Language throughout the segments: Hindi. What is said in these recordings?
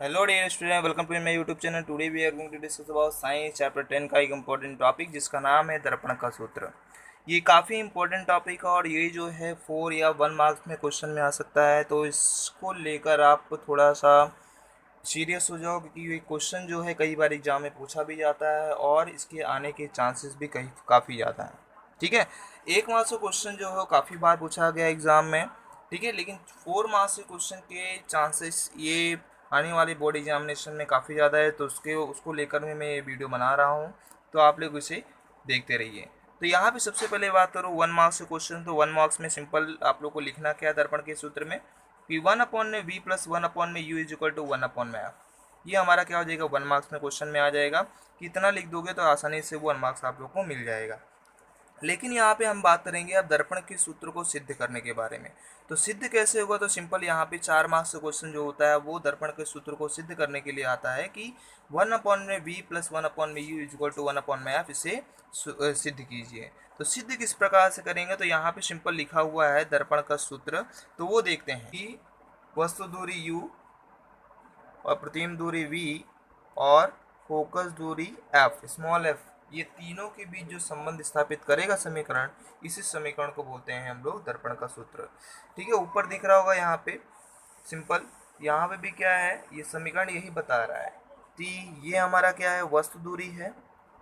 Hello dear student, welcome to my YouTube channel. Today we are going to discuss about science chapter 10 का एक इम्पोर्टेंट टॉपिक जिसका नाम है दर्पण का सूत्र। ये काफ़ी इम्पोर्टेंट टॉपिक है और ये जो है 4 या 1 मार्क्स में क्वेश्चन में आ सकता है, तो इसको लेकर आप थोड़ा सा सीरियस हो जाओ, क्योंकि ये क्वेश्चन जो है कई बार एग्जाम में पूछा भी जाता है और इसके आने के चांसेस भी कई काफ़ी ज़्यादा हैं। ठीक है, 1 मार्क्स का क्वेश्चन जो है वो काफ़ी बार पूछा गया एग्ज़ाम में। ठीक है, लेकिन 4 मार्क्स के क्वेश्चन के चांसेस ये आने वाले बोर्ड एग्जामिनेशन में काफ़ी ज़्यादा है, तो उसको लेकर मैं ये वीडियो बना रहा हूँ, तो आप लोग इसे देखते रहिए। तो यहाँ पे सबसे पहले बात करूँ 1 मार्क्स के क्वेश्चन, तो 1 मार्क्स में सिंपल आप लोग को लिखना क्या है दर्पण के सूत्र में कि 1 अपॉन में वी प्लस 1 अपॉन में u is equal to 1 upon में एफ। ये हमारा क्या हो जाएगा, 1 मार्क्स में क्वेश्चन में आ जाएगा। कितना लिख दोगे तो आसानी से 1 मार्क्स आप लोग को मिल जाएगा। लेकिन यहाँ पे हम बात करेंगे अब दर्पण के सूत्र को सिद्ध करने के बारे में। तो सिद्ध कैसे होगा, तो सिंपल यहाँ पे 4 मार्क्स का क्वेश्चन जो होता है वो दर्पण के सूत्र को सिद्ध करने के लिए आता है कि 1 अपॉन में वी प्लस 1 अपॉन में u is equal to 1 upon में एफ। इसे सिद्ध कीजिए। तो सिद्ध किस प्रकार से करेंगे, तो यहाँ पे सिंपल लिखा हुआ है दर्पण का सूत्र, तो वो देखते हैं कि वस्तु दूरी u और प्रतिम दूरी v और फोकस दूरी f स्मॉल f, ये तीनों के बीच जो संबंध स्थापित करेगा समीकरण, इसी समीकरण को बोलते हैं हम लोग दर्पण का सूत्र। ठीक है, ऊपर दिख रहा होगा यहाँ पे सिंपल, यहाँ पे भी क्या है, ये समीकरण यही बता रहा है कि ये हमारा क्या है, वस्तु दूरी है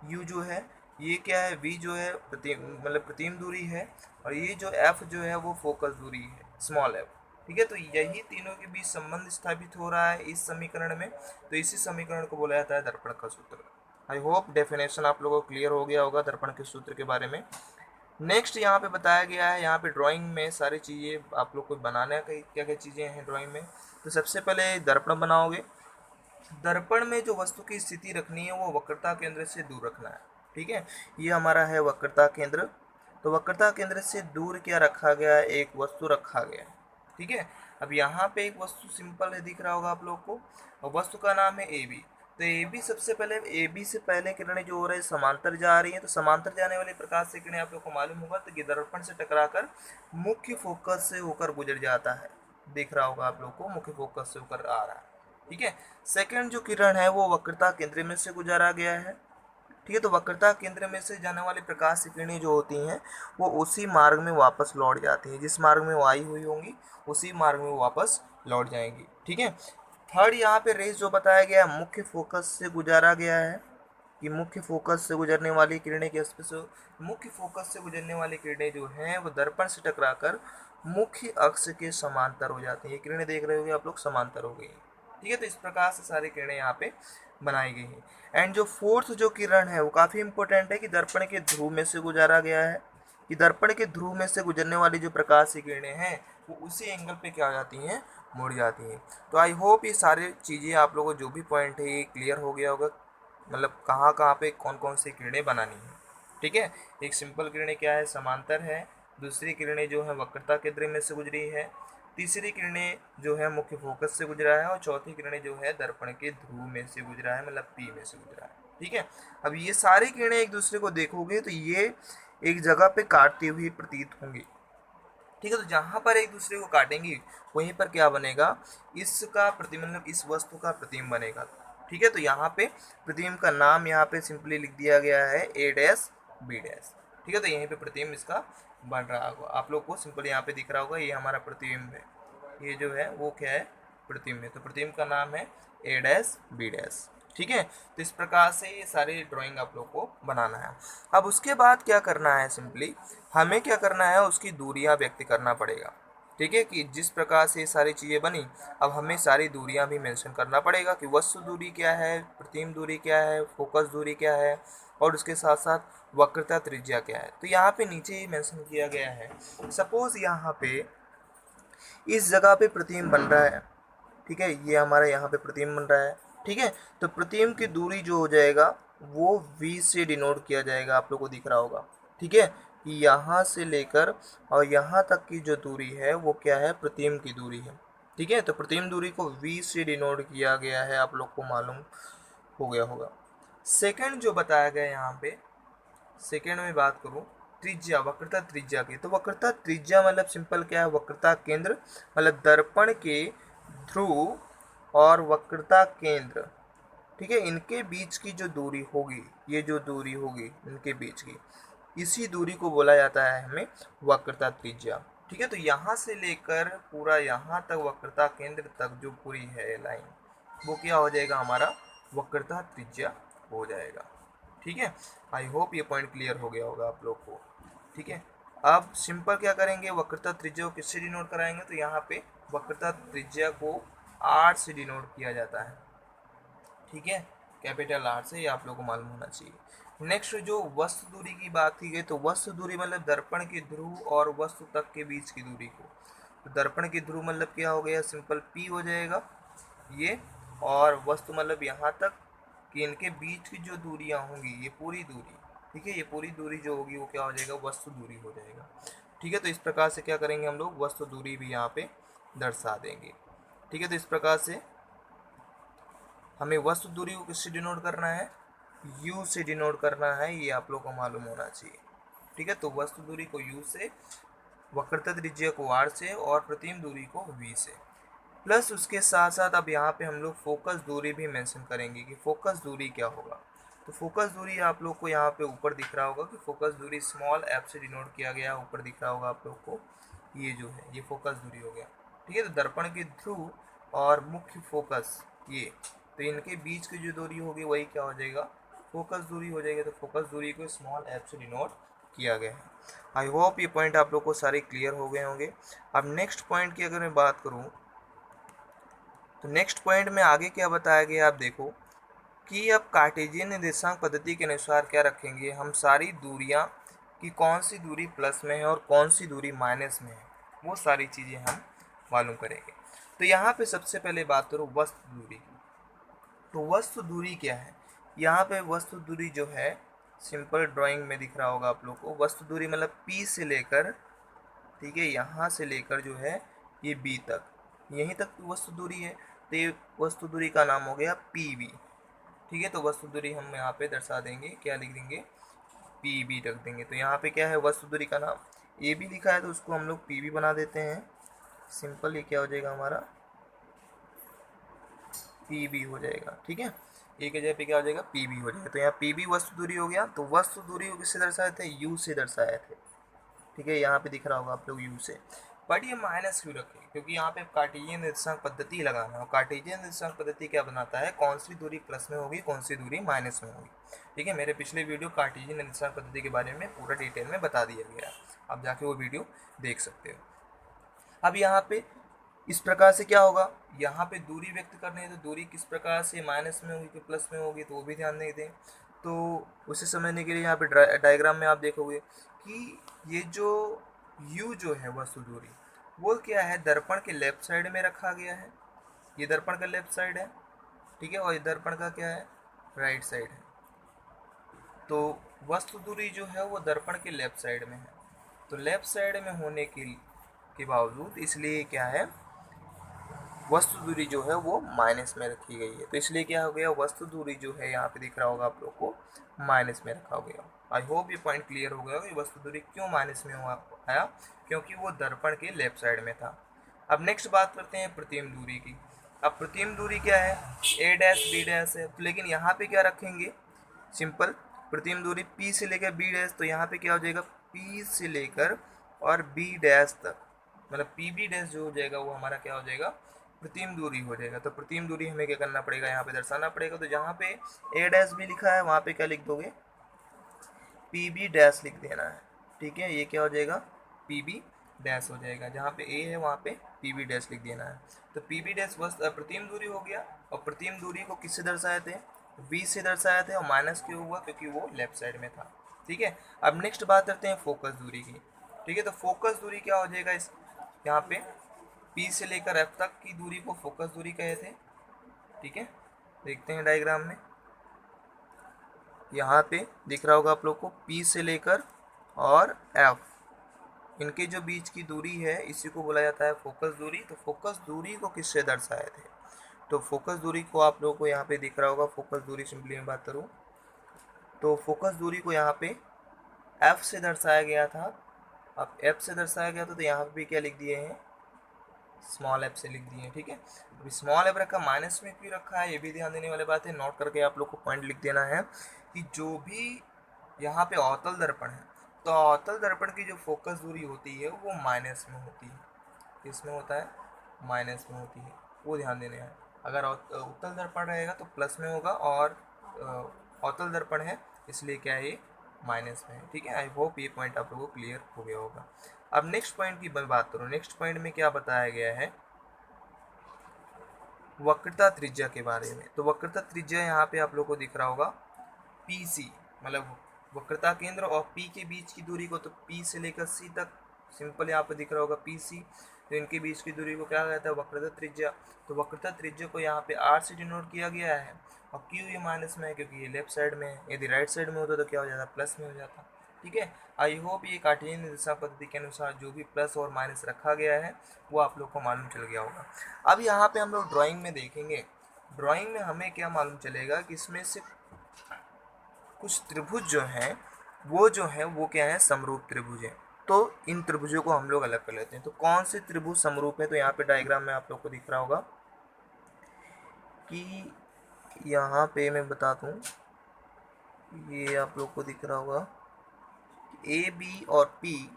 u जो है, ये क्या है v जो है प्रतिम दूरी है, और ये जो f जो है वो फोकस दूरी है स्मॉल f। ठीक है, तो यही तीनों के बीच संबंध स्थापित हो रहा है इस समीकरण में, तो इसी समीकरण को बोला जाता है दर्पण का सूत्र। आई होप डेफिनेशन आप लोगों को क्लियर हो गया होगा दर्पण के सूत्र के बारे में। नेक्स्ट यहाँ पे बताया गया है, यहाँ पे ड्राइंग में सारी चीज़ें आप लोग को बनाने का क्या क्या चीज़ें हैं ड्राइंग में। तो सबसे पहले दर्पण बनाओगे। दर्पण में जो वस्तु की स्थिति रखनी है वो वक्रता केंद्र से दूर रखना है। ठीक है, ये हमारा है वक्रता केंद्र। तो वक्रता केंद्र से दूर क्या रखा गया है, एक वस्तु रखा गया है। ठीक है, अब यहाँ पे एक वस्तु सिंपल है, दिख रहा होगा आप लोग को, और वस्तु का नाम है ए बी। तो ए बी सबसे पहले, ए बी से पहले किरणें जो हो रही है समांतर जा रही है, तो समांतर जाने वाली प्रकाश से किरणें आप लोग को मालूम होगा तो ये दर्पण से टकराकर मुख्य फोकस से होकर गुजर जाता है। दिख रहा होगा आप लोग को, मुख्य फोकस से होकर आ रहा है। ठीक है, सेकंड जो किरण है वो वक्रता केंद्र में से गुजारा गया है। ठीक है, तो वक्रता केंद्र में से जाने वाली प्रकाश की किरणें जो होती हैं वो उसी मार्ग में वापस लौट जाती हैं, जिस मार्ग में वो आई हुई होंगी उसी मार्ग में वो वापस लौट जाएंगी। ठीक है, थर्ड यहाँ पे रेस जो बताया गया है मुख्य फोकस से गुजारा गया है, कि मुख्य फोकस से गुजरने वाली किरणें के मुख्य फोकस से गुजरने वाली किरणें जो हैं वो दर्पण से टकराकर मुख्य अक्ष के समांतर हो जाती हैं। ये किरणें देख रहे होगे आप लोग, समांतर हो गई। ठीक है, तो इस प्रकार से सारी किरणें यहाँ पे बनाई गई हैं। एंड जो फोर्थ जो किरण है वो काफ़ी इंपॉर्टेंट है कि दर्पण के ध्रुव में से गुजारा गया है, कि दर्पण के ध्रुव में से गुजरने वाली जो प्रकाश की किरणें हैं वो उसी एंगल पे क्या हो जाती हैं, मुड़ जाती हैं। तो आई होप ये सारी चीज़ें आप लोगों को जो भी पॉइंट है ये क्लियर हो गया होगा, मतलब कहाँ कहाँ पे कौन कौन सी किरणें बनानी है। ठीक है, एक सिंपल किरणें क्या है, समांतर है। दूसरी किरणें जो है वक्रता केंद्र में से गुजरी है। तीसरी किरणें जो है मुख्य फोकस से गुजरा है, और चौथी किरणें जो है दर्पण के ध्रुव में से गुजरा है, मतलब पी में से गुजरा है। ठीक है, अब ये सारी किरणें एक दूसरे को देखोगे तो ये एक जगह पे काटती हुई प्रतीत होंगी। ठीक है, तो जहाँ पर एक दूसरे को काटेंगी वहीं पर क्या बनेगा, इसका मतलब इस वस्तु का प्रतिबिंब बनेगा। ठीक है, तो यहाँ पे प्रतिबिंब का नाम यहाँ पे सिंपली लिख दिया गया है ए डैश बी डैश। ठीक है, तो यहीं पे प्रतिबिंब इसका बन रहा होगा, आप लोग को सिंपल यहाँ पे दिख रहा होगा, ये हमारा प्रतिबिंब है, ये जो है वो क्या है, प्रतिबिंब है। तो प्रतिबिंब का नाम है ए डैश बी डैश। ठीक है, तो इस प्रकार से ये सारी ड्राइंग आप लोग को बनाना है। अब उसके बाद क्या करना है, सिंपली हमें क्या करना है, उसकी दूरियां व्यक्त करना पड़ेगा। ठीक है, कि जिस प्रकार से ये सारी चीज़ें बनी, अब हमें सारी दूरियां भी मेंशन करना पड़ेगा कि वस्तु दूरी क्या है, प्रतिबिंब दूरी क्या है, फोकस दूरी क्या है, और उसके साथ साथ वक्रता त्रिज्या क्या है। तो यहाँ पे नीचे ही मेंशन किया गया है। सपोज यहाँ पे इस जगह पे प्रतिबिंब बन रहा है। ठीक है, ये हमारा यहाँ पे प्रतिबिंब बन रहा है। ठीक है, तो प्रतिबिंब की दूरी जो हो जाएगा वो v से डिनोट किया जाएगा, आप लोग को दिख रहा होगा। ठीक है, कि यहाँ से लेकर और यहाँ तक की जो दूरी है वो क्या है, प्रतिबिंब की दूरी है। ठीक है, तो प्रतिबिंब दूरी को v से डिनोट किया गया है, आप लोग को मालूम हो गया होगा। सेकंड जो बताया गया यहाँ पे, सेकेंड में बात करूँ त्रिज्या, वक्रता त्रिज्या की, तो वक्रता त्रिज्या मतलब सिंपल क्या है, वक्रता केंद्र मतलब दर्पण के ध्रुव और वक्रता केंद्र, ठीक है, इनके बीच की जो दूरी होगी, ये जो दूरी होगी इनके बीच की, इसी दूरी को बोला जाता है हमें वक्रता त्रिज्या। ठीक है, तो यहाँ से लेकर पूरा यहाँ तक वक्रता केंद्र तक जो पूरी है लाइन, वो क्या हो जाएगा, हमारा वक्रता त्रिज्या हो जाएगा। ठीक है, आई होप ये पॉइंट क्लियर हो गया होगा आप लोग को। ठीक है, अब सिंपल क्या करेंगे, वक्रता त्रिज्या को किससे डिनोट कराएंगे, तो यहाँ पे वक्रता त्रिज्या को आर से डिनोट किया जाता है। ठीक है, कैपिटल आर से, ये आप लोगों को मालूम होना चाहिए। नेक्स्ट जो वस्तु दूरी की बात की गई, तो वस्तु दूरी मतलब दर्पण के ध्रुव और वस्तु तक के बीच की दूरी को, तो दर्पण की ध्रुव मतलब क्या हो गया, सिंपल पी हो जाएगा ये, और वस्तु मतलब यहाँ तक कि इनके बीच की जो दूरियाँ होंगी, ये पूरी दूरी, ठीक है, ये पूरी दूरी जो होगी वो क्या हो जाएगा, वस्तु दूरी हो जाएगा। ठीक है, तो इस प्रकार से क्या करेंगे हम लोग, वस्तु दूरी भी यहाँ पे दर्शा देंगे। ठीक है, तो इस प्रकार से हमें वस्तु दूरी को किससे डिनोट करना है, u से डिनोट करना है, ये आप लोग को मालूम होना चाहिए। ठीक है, तो वस्तु दूरी को u से, वक्रता त्रिज्या को r से, और प्रतिम दूरी को v से। प्लस उसके साथ साथ अब यहाँ पे हम लोग फोकस दूरी भी मेंशन करेंगे कि फोकस दूरी क्या होगा। तो फोकस दूरी आप लोग को यहाँ पे ऊपर दिख रहा होगा कि फोकस दूरी स्मॉल f से डिनोट किया गया, ऊपर दिख रहा होगा आप लोग को, ये जो है ये फोकस दूरी हो गया। ठीक है, तो दर्पण के ध्रुव और मुख्य फोकस, ये तो इनके बीच की जो दूरी होगी वही क्या हो जाएगा, फोकस दूरी हो जाएगी। तो फोकस दूरी को स्मॉल f से डिनोट किया गया है। आई होप ये पॉइंट आप लोग को सारे क्लियर हो गए होंगे। अब नेक्स्ट पॉइंट की अगर मैं बात करूँ, तो नेक्स्ट पॉइंट में आगे क्या बताया गया, आप देखो कि अब कार्टेशियन निर्देशांक पद्धति के अनुसार क्या रखेंगे, हम सारी दूरियां कि कौन सी दूरी प्लस में है और कौन सी दूरी माइनस में है, वो सारी चीज़ें हम मालूम करेंगे। तो यहाँ पे सबसे पहले बात करूँ वस्तु दूरी की। तो वस्तु दूरी क्या है, यहाँ पे वस्तु दूरी जो है सिंपल ड्राइंग में दिख रहा होगा आप लोग को, वस्तु दूरी मतलब P से लेकर, ठीक है, यहाँ से लेकर जो है ये B तक, यहीं तक वस्तु दूरी है, तो ये वस्तु दूरी का नाम हो गया PB। ठीक है, तो वस्तु दूरी हम यहाँ पे दर्शा देंगे, क्या लिख देंगे, PB रख देंगे। तो यहाँ पे क्या है, वस्तु दूरी का नाम AB लिखा है तो उसको हम लोग PB बना देते हैं। सिंपल ये क्या हो जाएगा, हमारा PB हो जाएगा। ठीक है, ए के जगह पे क्या हो जाएगा, PB हो जाएगा। तो यहाँ PB वस्तु दूरी हो गया। तो वस्तु दूरी को किससे दर्शाए थे, U से दर्शाए थे। ठीक है, यहाँ पे दिख रहा होगा आप लोग U से, बट ये माइनस क्यों रखें, क्योंकि यहाँ पे कार्टेशियन निर्देशांक पद्धति लगाना है। और कार्टेशियन निर्देशांक पद्धति क्या बनाता है, कौन सी दूरी प्लस में होगी, कौन सी दूरी माइनस में होगी। ठीक है, मेरे पिछले वीडियो कार्टेशियन निर्देशांक पद्धति के बारे में पूरा डिटेल में बता दिया गया है, आप जाके वो वीडियो देख सकते हो। अब यहाँ पे इस प्रकार से क्या होगा, यहाँ पे दूरी व्यक्त करनी है, तो दूरी किस प्रकार से माइनस में होगी कि प्लस में होगी, तो वो भी ध्यान नहीं दें। तो उसे समझने के लिए यहाँ पे डायग्राम में आप देखोगे कि ये जो u जो है वस्तु दूरी, वो क्या है, दर्पण के लेफ्ट साइड में रखा गया है, ये दर्पण का लेफ्ट साइड है। ठीक है, और ये दर्पण का क्या है, राइट साइड है। तो वस्तु दूरी जो है वो दर्पण के लेफ्ट साइड में है। तो लेफ्ट साइड में होने के बावजूद इसलिए क्या है, वस्तु दूरी जो है वो माइनस में रखी गई है। तो इसलिए क्या हो गया, वस्तु दूरी जो है यहाँ पे दिख रहा होगा आप लोग को, माइनस में रखा गया। आई होप ये पॉइंट क्लियर हो गया कि वस्तु दूरी क्यों माइनस में हुआ आया, क्योंकि वो दर्पण के लेफ्ट साइड में था। अब नेक्स्ट बात करते हैं प्रतिम दूरी की। अब प्रतिम दूरी क्या है, A डैश B डैश है, तो लेकिन यहाँ पे क्या रखेंगे, सिंपल प्रतिम दूरी P से लेकर B डैश, तो यहाँ पे क्या हो जाएगा, P से लेकर और B डैश तक, मतलब PB डैश जो हो जाएगा वो हमारा क्या हो जाएगा, प्रतिम दूरी हो जाएगा। तो प्रतिम दूरी हमें क्या करना पड़ेगा, यहाँ पे दर्शाना पड़ेगा। तो जहाँ पे A डैश भी लिखा है वहाँ पे क्या लिख दोगे, PB डैश लिख देना है। ठीक है, ये क्या हो जाएगा, PB डैश हो जाएगा। जहाँ पे A है वहाँ पे PB डैश लिख देना है। तो PB डैश बस प्रतिम दूरी हो गया। और प्रतिम दूरी को किससे दर्शाए थे, V से दर्शाए थे। और माइनस क्यों हुआ, क्योंकि वो लेफ्ट साइड में था। ठीक है, अब नेक्स्ट बात करते हैं फोकस दूरी की। ठीक है, तो फोकस दूरी क्या हो जाएगा, इस यहाँ पे P से लेकर F तक की दूरी को फोकस दूरी कहे थे। ठीक है, देखते हैं डायग्राम में, यहाँ पे दिख रहा होगा आप लोग को, P से लेकर और F, इनके जो बीच की दूरी है इसी को बोला जाता है फोकस दूरी। तो फोकस दूरी को किससे दर्शाए थे, तो फोकस दूरी को आप लोगों को यहाँ पे दिख रहा होगा, फोकस दूरी सिंपली मैं बात करूँ तो फोकस दूरी को यहाँ पे F से दर्शाया गया था। अब F से दर्शाया गया था तो यहाँ पे क्या लिख दिए हैं, स्मॉल एफ से लिख दिए, ठीक है। अभी स्मॉल एफ रखा, माइनस में क्यों रखा है ये भी ध्यान देने वाली बात है, नोट करके आप लोग को पॉइंट लिख देना है कि जो भी यहाँ पे अवतल दर्पण है, तो अवतल दर्पण की जो फोकस दूरी होती है वो माइनस में होती है। किसमें होता है? माइनस में होती है, वो ध्यान देने हैं। अगर उत्तल दर्पण रहेगा तो प्लस में होगा, और अवतल दर्पण है इसलिए क्या है ये माइनस में है, ठीक है। आई होप ये पॉइंट आप लोगों को क्लियर हो गया होगा। अब नेक्स्ट पॉइंट की मैं बात करूँ, नेक्स्ट पॉइंट में क्या बताया गया है, वक्रता त्रिज्या के बारे में। तो वक्रता त्रिज्या यहाँ पे आप लोग को दिख रहा होगा पी सी, मतलब वक्रता केंद्र और पी के बीच की दूरी को, तो पी से लेकर सी तक सिंपल यहाँ पे दिख रहा होगा पी सी, तो इनके बीच की दूरी को क्या कहता है? वक्रता त्रिज्या। तो वक्रता त्रिज्या को यहाँ पे आर से डिनोट किया गया है, और क्यू ये माइनस में है क्योंकि ये लेफ्ट साइड में है, यदि राइट साइड में होता तो क्या हो जाता? प्लस में हो जाता, ठीक है। आई होप ये कार्टेशियन निर्देशांक पद्धति के अनुसार जो भी प्लस और माइनस रखा गया है वो आप लोग को मालूम चल गया होगा। अब यहाँ पे हम लोग ड्राइंग में देखेंगे, ड्राइंग में हमें क्या मालूम चलेगा कि इसमें से कुछ त्रिभुज जो हैं वो क्या है? समरूप त्रिभुज है। तो इन त्रिभुजों को हम लोग अलग कर लेते हैं। तो कौन से त्रिभुज समरूप है? तो यहाँ पे डायग्राम में आप लोग को दिख रहा होगा कि यहाँ पे मैं बताता हूँ, ये आप लोग को दिख रहा होगा ए बी और पी,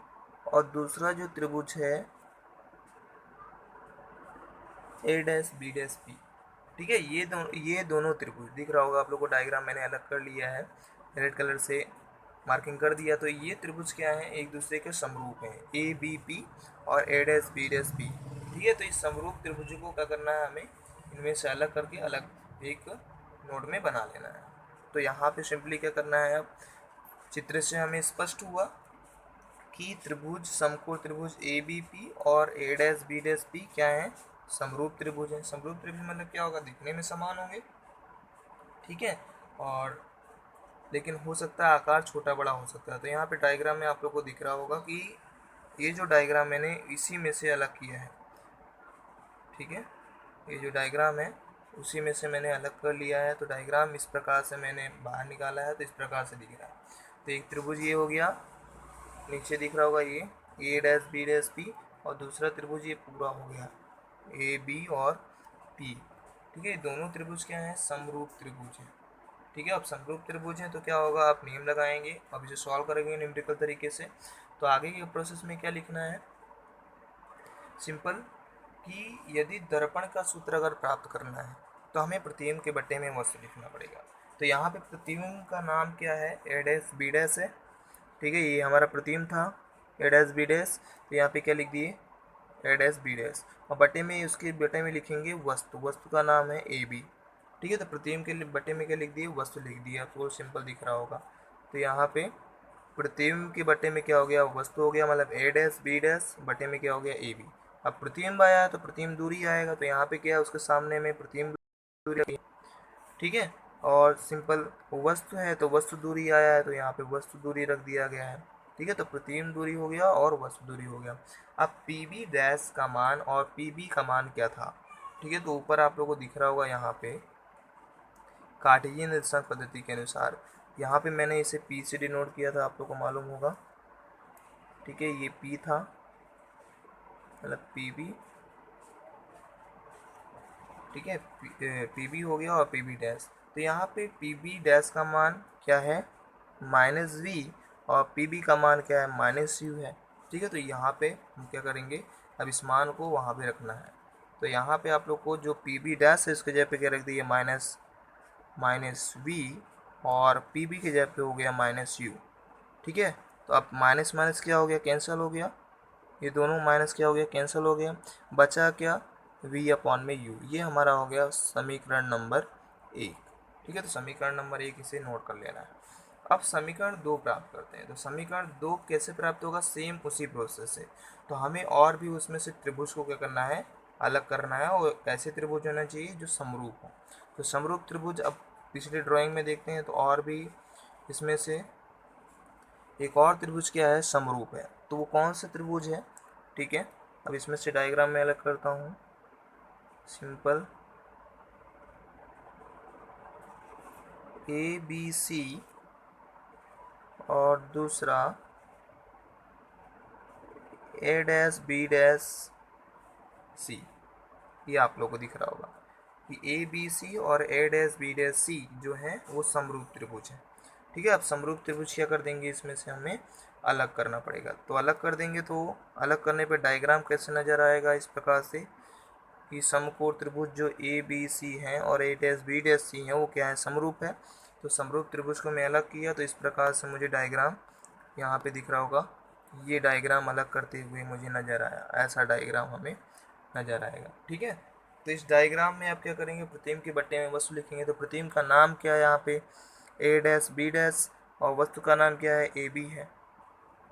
और दूसरा जो त्रिभुज है ए डैश बी डैश पी, ठीक है। ये दोनों त्रिभुज दिख रहा होगा आप लोग को, डायग्राम मैंने अलग कर लिया है, रेड कलर से मार्किंग कर दिया। तो ये त्रिभुज क्या है? एक दूसरे के समरूप हैं, ए बी पी और ए डैश बी डैश पी, ठीक है। तो इस समरूप त्रिभुजों को क्या करना है? हमें इनमें से अलग करके अलग एक नोड में बना लेना है। तो यहाँ पे सिंपली क्या करना है, अब चित्र से हमें स्पष्ट हुआ कि त्रिभुज समकोण त्रिभुज ए बी पी और ए डैश बी डैश पी क्या है? समरूप त्रिभुज है। समरूप त्रिभुज मतलब क्या होगा? दिखने में समान होंगे, ठीक है, और लेकिन हो सकता है आकार छोटा बड़ा हो सकता है। तो यहाँ पे डायग्राम में आप लोग को दिख रहा होगा कि ये जो डायग्राम मैंने इसी में से अलग किया है, ठीक है। ये जो डायग्राम है उसी में से मैंने अलग कर लिया है। तो डायग्राम इस प्रकार से मैंने बाहर निकाला है, तो इस प्रकार से दिख रहा है। तो एक त्रिभुज ये हो गया, नीचे दिख रहा होगा ये ए डैश बी डैश पी, और दूसरा त्रिभुज ये पूरा हो गया ए बी और पी, ठीक है। दोनों त्रिभुज क्या है? समरूप त्रिभुज है, ठीक है। अब समरूप त्रिभुज है तो क्या होगा? आप नियम लगाएंगे, अब इसे सॉल्व करेंगे न्यूमेरिकल तरीके से। तो आगे के प्रोसेस में क्या लिखना है? सिंपल कि यदि दर्पण का सूत्र अगर प्राप्त करना है तो हमें प्रतिबिंब के बट्टे में वस्तु लिखना पड़ेगा। तो यहाँ पे प्रतिबिंब का नाम क्या है? ए डैश बी डैश है, ठीक है। ये हमारा प्रतिबिंब था ए डैश बी डैश, तो यहाँ पे क्या लिख दिए? ए डैश बी डैश, और बटे में उसके बटे में लिखेंगे वस्तु, वस्तु का नाम है ए बी, ठीक है। तो प्रतिबिंब के बटे में क्या लिख दिए? वस्तु लिख दिया, आपको सिंपल दिख रहा होगा। तो यहाँ पे प्रतिबिंब के बटे में क्या हो गया? वस्तु हो गया, मतलब ए डैश बी डैश बटे में क्या हो गया? A B. अब प्रतिबिंब आया तो प्रतिबिंब दूरी आएगा, तो यहाँ पे क्या है? उसके सामने में प्रतिबिंब दूरी, ठीक है। और सिंपल वस्तु है तो वस्तु दूरी आया है, तो यहाँ पे वस्तु दूरी रख दिया गया है, ठीक है। तो प्रतिबिंब दूरी हो गया और वस्तु दूरी हो गया। अब पी बी डैश का मान और पी बी का मान क्या था, ठीक है। तो ऊपर आप लोगों को दिख रहा होगा यहाँ पे कार्टेशियन निर्देशांक पद्धति के अनुसार, यहाँ पे मैंने इसे पी से डिनोट किया था, आप लोग को मालूम होगा, ठीक है। ये पी था, मतलब पी बी, ठीक है, पी बी हो गया और पी बी डैश। तो यहाँ पे पी बी डैश का मान क्या है? माइनस वी, और पी बी का मान क्या है? माइनस यू है, ठीक है। तो यहाँ पे हम क्या करेंगे? अब इस मान को वहाँ पे रखना है। तो यहाँ पे आप लोग को जो पी बी डैश है इसके जगह पे क्या रख दिए? माइनस वी, और पी बी के जगह पे हो गया माइनस यू, ठीक है। तो अब माइनस माइनस क्या हो गया? कैंसिल हो गया, ये दोनों माइनस क्या हो गया? कैंसिल हो गया। बचा क्या? v अपॉन में u, ये हमारा हो गया समीकरण नंबर 1, ठीक है। तो समीकरण नंबर 1 इसे नोट कर लेना है। अब समीकरण 2 प्राप्त करते हैं। तो समीकरण 2 कैसे प्राप्त होगा? सेम उसी प्रोसेस से। तो हमें और भी उसमें से त्रिभुज को क्या करना है? अलग करना है, और ऐसे त्रिभुज होना चाहिए जो समरूप हो। तो समरूप त्रिभुज अब पिछले ड्राइंग में देखते हैं, तो और भी इसमें से एक और त्रिभुज क्या है? समरूप है। तो वो कौन सा त्रिभुज है? ठीक है, अब इसमें से डायग्राम में अलग करता हूँ। सिंपल ए बी सी और दूसरा ए डैश बी डैश सी, ये आप लोगों को दिख रहा होगा कि ए बी सी और ए डैश बी डैश सी जो है वो समरूप त्रिभुज है। ठीक है, अब समरूप त्रिभुज क्या कर देंगे, इसमें से हमें अलग करना पड़ेगा। तो अलग कर देंगे तो अलग करने पर डायग्राम कैसे नज़र आएगा, इस प्रकार से कि समकोण त्रिभुज जो ए बी सी हैं और ए डैश बी डैश सी हैं वो क्या है, समरूप है। तो समरूप त्रिभुज को मैं अलग किया तो इस प्रकार से मुझे डायग्राम यहाँ पे दिख रहा होगा, ये डायग्राम अलग करते हुए मुझे नज़र आया, ऐसा डायग्राम हमें नज़र आएगा। ठीक है, तो इस डायग्राम में आप क्या करेंगे, प्रतिम के बट्टे में वस्तु लिखेंगे। तो प्रतिम का नाम क्या है यहाँ पे, ए डैश बी डैश, और वस्तु का नाम क्या है, ए बी है।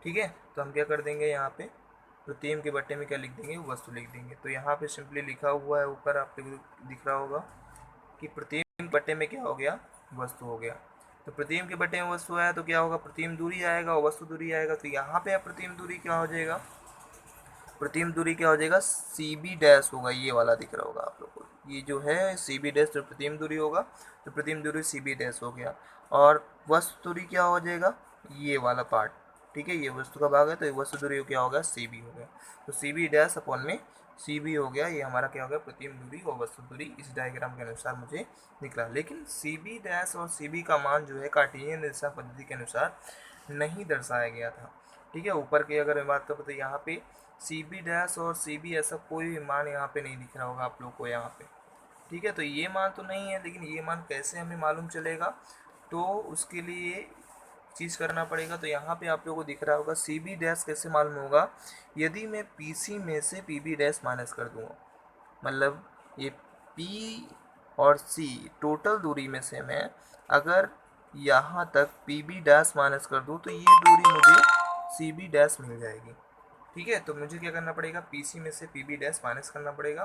ठीक है, तो हम क्या कर देंगे, यहाँ पे प्रतिम के बट्टे में क्या लिख देंगे, वस्तु लिख देंगे। तो यहाँ पे सिंपली लिखा हुआ है ऊपर आपको दिख रहा होगा कि प्रतिम के बट्टे में क्या हो गया, वस्तु हो गया। तो प्रतिम के बट्टे में वस्तु आया तो क्या होगा, प्रतिम दूरी आएगा और वस्तु दूरी आएगा। तो यहाँ पे प्रतिम दूरी क्या हो जाएगा, प्रतिम दूरी क्या हो जाएगा, सी बी डैश होगा, ये वाला दिख रहा होगा आप लोग को, ये जो है सी बी डैश जो प्रतिम दूरी होगा, तो प्रतिम दूरी सी बी डैश हो गया। और वस्तु दूरी क्या हो जाएगा, ये वाला पार्ट। ठीक है, ये वस्तु का भाग है तो ये वस्तु दूरी क्या हो गया, सी बी हो गया। तो सी बी डैश अपॉन में सी बी हो गया, ये हमारा क्या हो गया, प्रतिम दूरी और वस्तु दूरी इस डायग्राम के अनुसार मुझे निकला। लेकिन सी बी डैश और सी बी का मान जो है कार्टेशियन दिशा पद्धति के अनुसार नहीं दर्शाया गया था। ठीक है, ऊपर की अगर मैं बात करूँ तो यहाँ पे सी बी डैश और सी बी ऐसा कोई भी मान यहाँ पे नहीं दिख रहा होगा आप लोग को यहाँ पे। ठीक है, तो ये मान तो नहीं है, लेकिन ये मान कैसे हमें मालूम चलेगा, तो उसके लिए चीज़ करना पड़ेगा। तो यहाँ पे आप लोगों को दिख रहा होगा सी बी डैश कैसे मालूम होगा, यदि मैं पी सी में से पी बी डैश माइनस कर दूँगा, मतलब ये पी और सी टोटल दूरी में से मैं अगर यहाँ तक पी बी डैश माइनस कर दूँ तो ये दूरी मुझे सी बी डैश मिल जाएगी। ठीक है, तो मुझे क्या करना पड़ेगा, पी सी में से पी बी डैश माइनस करना पड़ेगा।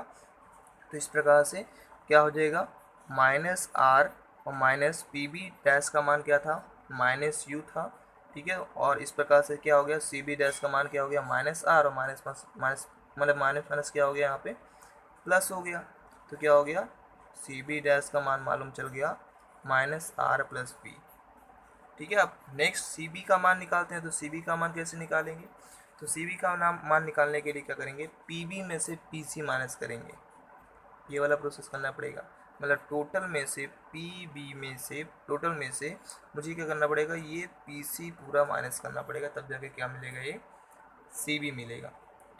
तो इस प्रकार से क्या हो जाएगा, माइनस आर और माइनस पी बी डैश का मान क्या था, माइनस यू था। ठीक है, और इस प्रकार से क्या हो गया, सी बी डैश का मान क्या हो गया, माइनस आर, और माइनस माइनस मतलब माइनस माइनस क्या हो गया यहाँ पे, प्लस हो गया। तो क्या हो गया, सी बी डैश का मान मालूम चल गया, माइनस आर प्लस बी। ठीक है, अब नेक्स्ट सी बी का मान निकालते हैं। तो सी बी का मान कैसे निकालेंगे, तो सी बी का मान निकालने के लिए क्या करेंगे, पी बी में से पी सी माइनस करेंगे, ये वाला प्रोसेस करना पड़ेगा। मतलब टोटल में से पी बी में से, टोटल में से मुझे क्या करना पड़ेगा, ये पी सी पूरा माइनस करना पड़ेगा, तब जाके क्या मिलेगा, ये सी बी मिलेगा।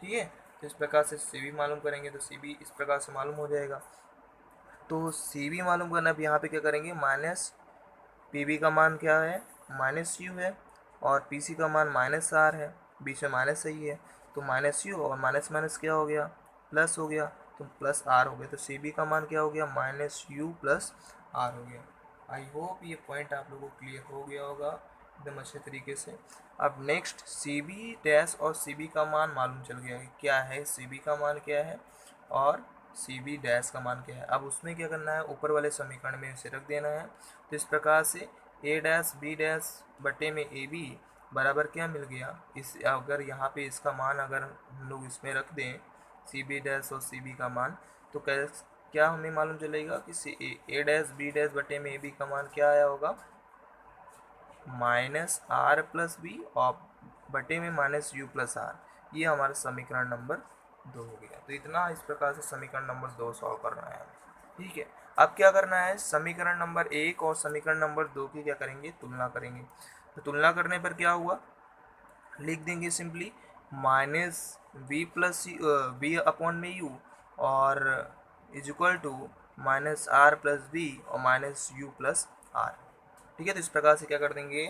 ठीक है, तो इस प्रकार से सी बी मालूम करेंगे तो सी बी इस प्रकार से मालूम हो जाएगा। तो सी बी मालूम करना, अब यहाँ पे क्या करेंगे, माइनस पी बी का मान क्या है, माइनस यू है, और पी सी का मान माइनस आर है, बीच में माइनस सही है। तो माइनस यू और माइनस माइनस क्या हो गया, प्लस हो गया, तो प्लस आर हो गया। तो सी बी का मान क्या हो गया, माइनस यू प्लस आर हो गया। आई होप ये पॉइंट आप लोगों को क्लियर हो गया होगा एकदम अच्छे तरीके से। अब नेक्स्ट सी बी डैश और सी बी का मान मालूम चल गया है, क्या है सी बी का मान क्या है और सी बी डैश का मान क्या है। अब उसमें क्या करना है, ऊपर वाले समीकरण में इसे रख देना है। तो इस प्रकार से ए डैश बी डैश बटे में ए बी बराबर क्या मिल गया, इस अगर यहाँ पे इसका मान अगर हम लोग इसमें रख दें, सी बी डैश और सी बी का मान, तो क्या हमें मालूम चलेगा कि ए डैश बी डैश बटे में ए बी का मान क्या आया होगा, माइनस आर प्लस बी और बटे में माइनस यू प्लस आर। ये हमारा समीकरण नंबर 2 हो गया। तो इतना इस प्रकार से समीकरण नंबर 2 सॉल्व करना है। ठीक है, अब क्या करना है, समीकरण नंबर 1 और समीकरण नंबर 2 की क्या करेंगे, तुलना करेंगे। तो तुलना करने पर क्या हुआ, लिख देंगे simply minus v plus v upon में यू और is equal to minus r plus b और माइनस यू प्लस आर। ठीक है, तो इस प्रकार से क्या कर देंगे,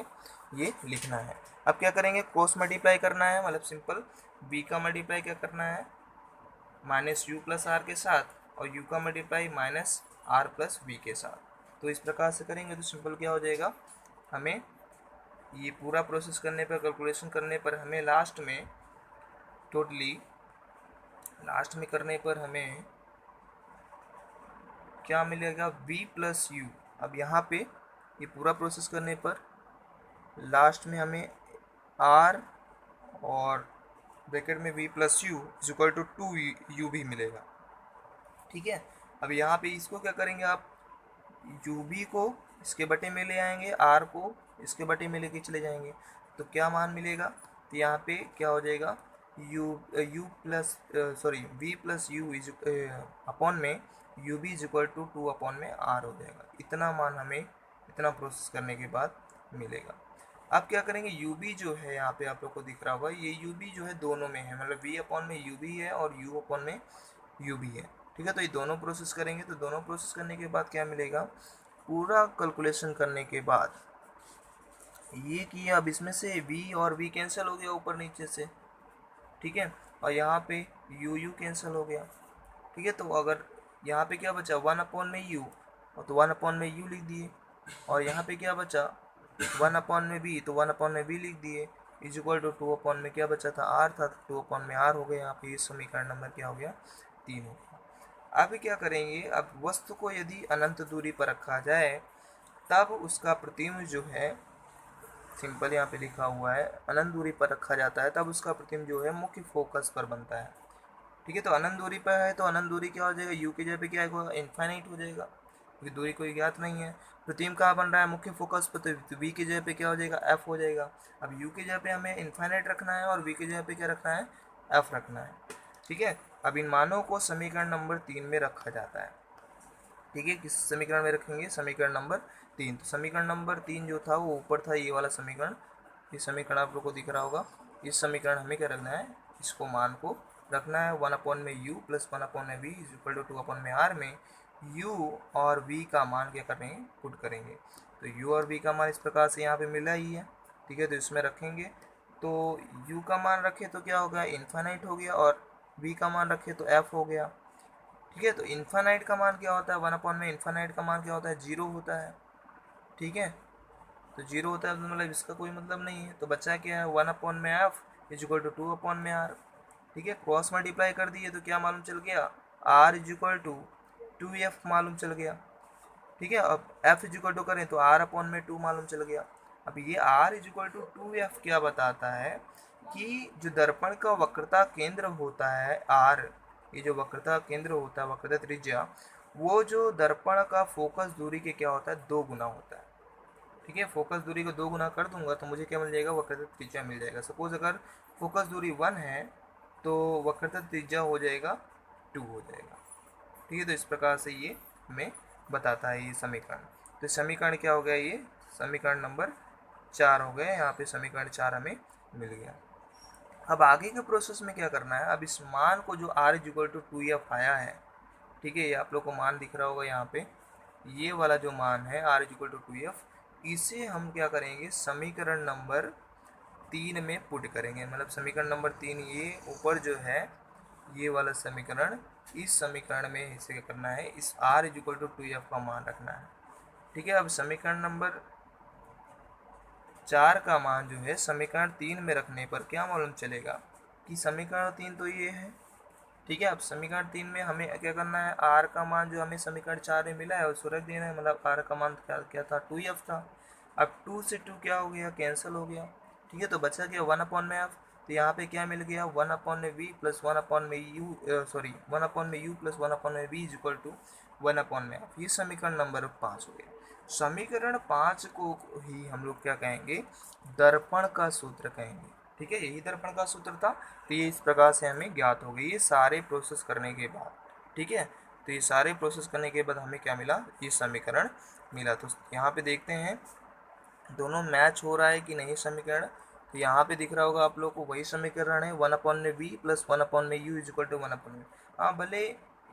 ये लिखना है। अब क्या करेंगे, क्रॉस मल्टीप्लाई करना है, मतलब सिंपल बी का मल्टीप्लाई क्या करना है, माइनस यू प्लस आर के साथ, और यू का multiply minus r plus b के साथ। तो इस प्रकार से करेंगे तो सिंपल क्या हो जाएगा, हमें ये पूरा प्रोसेस करने पर, कैलकुलेशन करने पर हमें लास्ट में करने पर हमें क्या मिलेगा, v प्लस यू। अब यहाँ पे ये पूरा प्रोसेस करने पर लास्ट में हमें r और ब्रैकेट में v plus u is equal to 2u भी मिलेगा। ठीक है, अब यहाँ पे इसको क्या करेंगे आप, यू भी को इसके बटे में ले आएंगे, आर को इसके बटे में लेके चले जाएंगे, तो क्या मान मिलेगा, तो यहाँ पे क्या हो जाएगा, u plus v plus u is upon में u b is equal to 2 upon में आर हो जाएगा। इतना मान हमें इतना प्रोसेस करने के बाद मिलेगा। अब क्या करेंगे, यू बी जो है यहाँ पे आप लोग को दिख रहा होगा, ये यू बी जो है दोनों में है, मतलब वी अपॉन में यू बी है और यू अपॉन में यू बी है। ठीक है, तो ये दोनों प्रोसेस करेंगे, तो दोनों प्रोसेस करने के बाद क्या मिलेगा, पूरा कैलकुलेशन करने के बाद ये किया, अब इसमें से v और v कैंसिल हो गया ऊपर नीचे से। ठीक है, और यहाँ पे यू यू कैंसिल हो गया। ठीक है, तो अगर यहाँ पे क्या बचा 1 अपॉन में u, और तो 1 अपॉन में u लिख दिए, और यहाँ पे क्या बचा 1 अपॉन में v, तो 1 अपॉन में v लिख दिए, इज इक्वल टू 2 अपॉन में क्या बचा था r था, 2 अपॉन में r हो गया। यहाँ पे ये समीकरण नंबर क्या हो गया, 3 हो गया। अब क्या करेंगे, अब वस्तु को यदि अनंत दूरी पर रखा जाए तब उसका प्रतिबिंब जो है, सिंपल यहाँ पे लिखा हुआ है, अनंत दूरी पर रखा जाता है तब उसका प्रतिबिंब जो है मुख्य फोकस पर बनता है। ठीक है, तो अनंत दूरी पर है तो अनंत दूरी क्या हो जाएगा, यू की जगह पे क्या होगा, इनफाइनाइट हो जाएगा, क्योंकि दूरी कोई ज्ञात नहीं है। प्रतिबिंब कहाँ बन रहा है, मुख्य फोकस पर, तो वी की जगह पे क्या हो जाएगा, एफ हो जाएगा। अब यू की जगह पे हमें इनफाइनाइट रखना है और वी की जगह पे क्या रखना है, एफ रखना है। ठीक है, अब इन मानों को समीकरण नंबर 3 में रखा जाता है। ठीक है, किस समीकरण में रखेंगे, समीकरण नंबर 3। तो समीकरण नंबर 3 जो था वो ऊपर था, ये वाला समीकरण, ये समीकरण आप लोग को दिख रहा होगा। इस समीकरण हमें क्या रखना है, इसको मान को रखना है 1 अपॉन में यू प्लस 1 अपॉन में v is equal to 2 upon में आर में यू और वी का मान क्या करेंगे, पुट करेंगे। तो यू और वी का मान इस प्रकार से यहाँ पे मिला ही है। ठीक है, तो इसमें रखेंगे, तो यू का मान रखे तो क्या हो गया, इन्फानाइट हो गया, और वी का मान रखे तो एफ हो गया। ठीक है, तो इन्फानाइट का मान क्या होता है, 1 अपॉन में इन्फानाइट का मान क्या होता है, 0 होता है। ठीक है, तो 0 होता है, तो मतलब इसका कोई मतलब नहीं है, तो बचा क्या है, 1 अपॉन में f is equal to 2 upon में आर। ठीक है, क्रॉस मल्टीप्लाई कर दिए तो क्या मालूम चल गया, are is equal to 2f मालूम चल गया। ठीक है, अब f इज इक्वल टू करें तो r अपॉन में 2 मालूम चल गया। अब ये r is equal to 2f क्या बताता है कि जो दर्पण का वक्रता केंद्र होता है r, ये जो वक्रता केंद्र होता है, वक्रता त्रिज्या, वो जो दर्पण का फोकस दूरी के क्या होता है, 2 गुना होता है। ठीक है, फोकस दूरी को 2 गुना कर दूंगा तो मुझे क्या मिल जाएगा, वक्रता त्रिज्या मिल जाएगा। सपोज अगर फोकस दूरी 1 है तो वक्रता त्रिज्या हो जाएगा 2 हो जाएगा। ठीक है, तो इस प्रकार से ये हमें बताता है ये समीकरण। तो समीकरण क्या हो गया, ये समीकरण नंबर 4 हो गया। यहाँ पे समीकरण 4 हमें मिल गया। अब आगे के प्रोसेस में क्या करना है, अब इस मान को जो r is equal to 2f आया है, ठीक है, ये आप लोग को मान दिख रहा होगा यहाँ पे, ये वाला जो मान है r is equal to 2f, इसे हम क्या करेंगे, समीकरण नंबर 3 में पुट करेंगे। मतलब समीकरण नंबर 3 ये ऊपर जो है ये वाला समीकरण, इस समीकरण में इसे क्या करना है, इस r is equal to 2f का मान रखना है। ठीक है, अब समीकरण नंबर 4 का मान जो है समीकरण 3 में रखने पर क्या मालूम चलेगा कि समीकरण 3 तो ये है। ठीक है, अब समीकरण 3 में हमें क्या करना है, r का मान जो हमें समीकरण 4 में मिला है उसको रख देना है। मतलब r का मान क्या क्या था, 2f था। अब 2 से 2 क्या हो गया, कैंसिल हो गया। ठीक है, तो बचा गया 1 अपॉन में f। तो यहाँ पे क्या मिल गया, 1 अपॉन में v प्लस 1 अपॉन में u, 1 अपॉन में u प्लस 1 अपॉन में v is equal to 1 upon में f। ये समीकरण नंबर 5 हो गया। समीकरण 5 को ही हम लोग क्या कहेंगे, दर्पण का सूत्र कहेंगे। ठीक है, यही दर्पण का सूत्र था। तो ये इस प्रकार से हमें ज्ञात हो गई, ये सारे प्रोसेस करने के बाद। ठीक है, तो ये सारे प्रोसेस करने के बाद हमें क्या मिला, ये समीकरण मिला। तो यहाँ पे देखते हैं दोनों मैच हो रहा है कि नहीं समीकरण। तो यहाँ पे दिख रहा होगा आप लोग को वही समीकरण है, 1 अपॉन में वी प्लस 1 अपॉन में u is equal to 1 upon में। हाँ, भले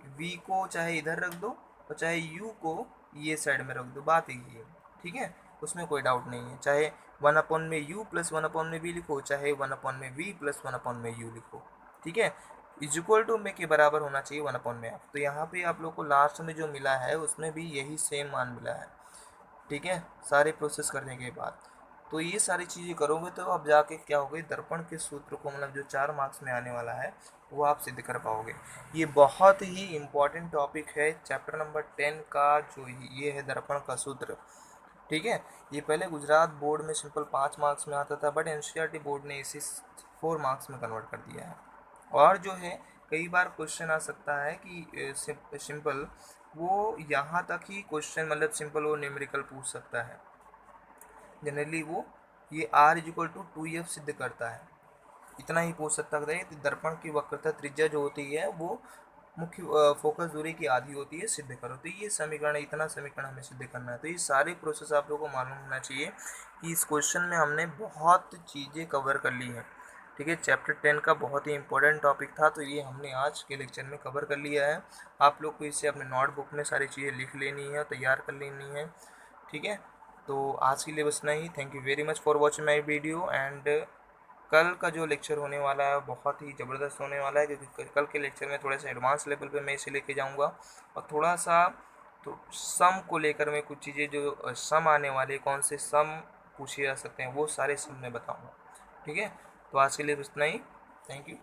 वी को चाहे इधर रख दो और चाहे यू को ये साइड में रख दो, बात एक ही है। ठीक है, उसमें कोई डाउट नहीं है, चाहे 1 अपॉन में यू प्लस 1 अपॉन में वी लिखो, चाहे 1 अपॉन में वी प्लस 1 अपॉन में यू लिखो। ठीक है, इज इक्वल टू में के बराबर होना चाहिए 1 अपॉन में एफ। तो यहाँ पे आप लोग को लास्ट में जो मिला है उसमें भी यही सेम मान मिला है। ठीक है, सारे प्रोसेस करने के बाद तो ये सारी चीज़ें करोगे तो अब जाके क्या होगा, दर्पण के सूत्र को, मतलब जो 4 मार्क्स में आने वाला है वो आप सिद्ध कर पाओगे। ये बहुत ही इम्पॉर्टेंट टॉपिक है चैप्टर नंबर 10 का, जो ये है दर्पण का सूत्र। ठीक है, ये पहले गुजरात बोर्ड में सिंपल 5 मार्क्स में आता था, बट एनसीईआरटी बोर्ड ने इसे 4 मार्क्स में कन्वर्ट कर दिया है। और जो है कई बार क्वेश्चन आ सकता है कि सिंपल वो यहाँ तक ही क्वेश्चन, मतलब सिंपल वो न्यूमेरिकल पूछ सकता है। जनरली वो ये r is equal to 2f सिद्ध करता है। इतना ही पूछ सकता है कि दर्पण की वक्रता त्रिज्या जो होती है वो मुख्य फोकस दूरी की आधी होती है, सिद्ध करो। तो ये समीकरण, इतना समीकरण हमें सिद्ध करना है। तो ये सारे प्रोसेस आप लोगों को मालूम होना चाहिए कि इस क्वेश्चन में हमने बहुत चीज़ें कवर कर ली हैं। ठीक है, चैप्टर 10 का बहुत ही इंपॉर्टेंट टॉपिक था, तो ये हमने आज के लेक्चर में कवर कर लिया है। आप लोग को इससे अपने नोटबुक में सारी चीज़ें लिख लेनी है, तैयार कर लेनी है। ठीक है, तो आज के लिए बस इतना ही। Thank you very much for watching my video. And कल का जो लेक्चर होने वाला है बहुत ही ज़बरदस्त होने वाला है, क्योंकि कल के लेक्चर में थोड़ा सा एडवांस लेवल पे मैं इसे लेके जाऊंगा, और थोड़ा सा तो सम को लेकर मैं कुछ चीज़ें जो सम आने वाले, कौन से सम पूछे जा सकते हैं, वो सारे सम मैं बताऊंगा। ठीक है, तो आज के लिए बस इतना ही। Thank you.